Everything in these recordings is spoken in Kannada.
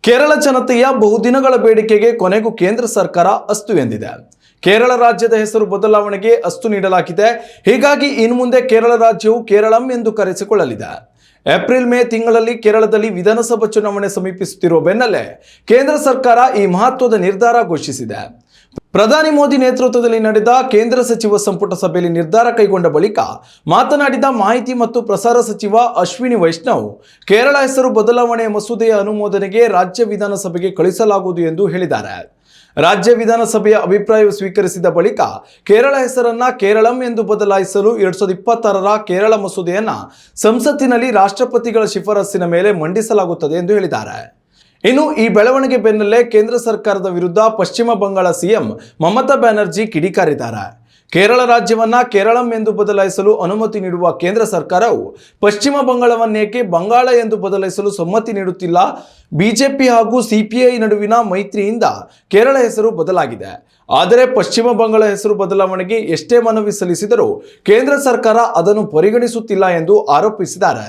ಕೇರಳ ಜನತೆಯ ಬಹುದಿನಗಳ ಬೇಡಿಕೆಗೆ ಕೊನೆಗೂ ಕೇಂದ್ರ ಸರ್ಕಾರ ಅಸ್ತು ಎಂದಿದೆ. ಕೇರಳ ರಾಜ್ಯದ ಹೆಸರು ಬದಲಾವಣೆಗೆ ಅಸ್ತು ನೀಡಲಾಗಿದೆ. ಹೀಗಾಗಿ ಇನ್ನು ಮುಂದೆ ಕೇರಳ ರಾಜ್ಯವು ಕೇರಳಂ ಎಂದು ಕರೆಸಿಕೊಳ್ಳಲಿದೆ. ಏಪ್ರಿಲ್-ಮೇ ತಿಂಗಳಲ್ಲಿ ಕೇರಳದಲ್ಲಿ ವಿಧಾನಸಭಾ ಚುನಾವಣೆ ಸಮೀಪಿಸುತ್ತಿರುವ ಬೆನ್ನಲ್ಲೇ ಕೇಂದ್ರ ಸರ್ಕಾರ ಈ ಮಹತ್ವದ ನಿರ್ಧಾರ ಘೋಷಿಸಿದೆ. ಪ್ರಧಾನಿ ಮೋದಿ ನೇತೃತ್ವದಲ್ಲಿ ನಡೆದ ಕೇಂದ್ರ ಸಚಿವ ಸಂಪುಟ ಸಭೆಯಲ್ಲಿ ನಿರ್ಧಾರ ಕೈಗೊಂಡ ಬಳಿಕ ಮಾತನಾಡಿದ ಮಾಹಿತಿ ಮತ್ತು ಪ್ರಸಾರ ಸಚಿವ ಅಶ್ವಿನಿ ವೈಷ್ಣವ್, ಕೇರಳ ಹೆಸರು ಬದಲಾವಣೆ ಮಸೂದೆಯ ಅನುಮೋದನೆಗೆ ರಾಜ್ಯ ವಿಧಾನಸಭೆಗೆ ಕಳಿಸಲಾಗುವುದು ಎಂದು ಹೇಳಿದ್ದಾರೆ. ರಾಜ್ಯ ವಿಧಾನಸಭೆಯ ಅಭಿಪ್ರಾಯ ಸ್ವೀಕರಿಸಿದ ಬಳಿಕ ಕೇರಳ ಹೆಸರನ್ನ ಕೇರಳಂ ಎಂದು ಬದಲಾಯಿಸಲು 2026ರ ಕೇರಳ ಮಸೂದೆಯನ್ನ ಸಂಸತ್ತಿನಲ್ಲಿ ರಾಷ್ಟ್ರಪತಿಗಳ ಶಿಫಾರಸ್ಸಿನ ಮೇಲೆ ಮಂಡಿಸಲಾಗುತ್ತದೆ ಎಂದು ಹೇಳಿದ್ದಾರೆ. ಇನ್ನು ಈ ಬೆಳವಣಿಗೆ ಬೆನ್ನಲ್ಲೇ ಕೇಂದ್ರ ಸರ್ಕಾರದ ವಿರುದ್ಧ ಪಶ್ಚಿಮ ಬಂಗಾಳ ಸಿಎಂ ಮಮತಾ ಬ್ಯಾನರ್ಜಿ ಕಿಡಿಕಾರಿದ್ದಾರೆ. ಕೇರಳ ರಾಜ್ಯವನ್ನ ಕೇರಳಂ ಎಂದು ಬದಲಾಯಿಸಲು ಅನುಮತಿ ನೀಡುವ ಕೇಂದ್ರ ಸರ್ಕಾರವು ಪಶ್ಚಿಮ ಬಂಗಾಳವನ್ನೇಕೆ ಬಂಗಾಳ ಎಂದು ಬದಲಾಯಿಸಲು ಸಮ್ಮತಿ ನೀಡುತ್ತಿಲ್ಲ. ಬಿಜೆಪಿ ಹಾಗೂ ಸಿಪಿಐ ನಡುವಿನ ಮೈತ್ರಿಯಿಂದ ಕೇರಳ ಹೆಸರು ಬದಲಾಗಿದೆ. ಆದರೆ ಪಶ್ಚಿಮ ಬಂಗಾಳ ಹೆಸರು ಬದಲಾವಣೆಗೆ ಎಷ್ಟೇ ಮನವಿ ಸಲ್ಲಿಸಿದರೂ ಕೇಂದ್ರ ಸರ್ಕಾರ ಅದನ್ನು ಪರಿಗಣಿಸುತ್ತಿಲ್ಲ ಎಂದು ಆರೋಪಿಸಿದ್ದಾರೆ.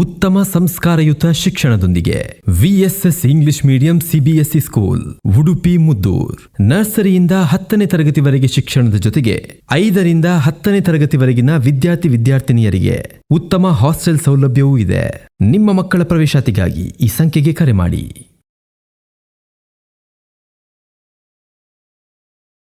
ಉತ್ತಮ ಸಂಸ್ಕಾರಯುತ ಶಿಕ್ಷಣದೊಂದಿಗೆ VSS English medium CBSE school Udupi Muddur. ನರ್ಸರಿಯಿಂದ 10ನೇ ತರಗತಿವರೆಗೆ ಶಿಕ್ಷಣದ ಜೊತೆಗೆ 5ರಿಂದ 10ನೇ ತರಗತಿವರೆಗಿನ ವಿದ್ಯಾರ್ಥಿನಿಯರಿಗೆ ಉತ್ತಮ ಹಾಸ್ಟೆಲ್ ಸೌಲಭ್ಯವೂ ಇದೆ. ನಿಮ್ಮ ಮಕ್ಕಳ ಪ್ರವೇಶಾತಿಗಾಗಿ ಈ ಸಂಖ್ಯೆಗೆ ಕರೆ ಮಾಡಿ.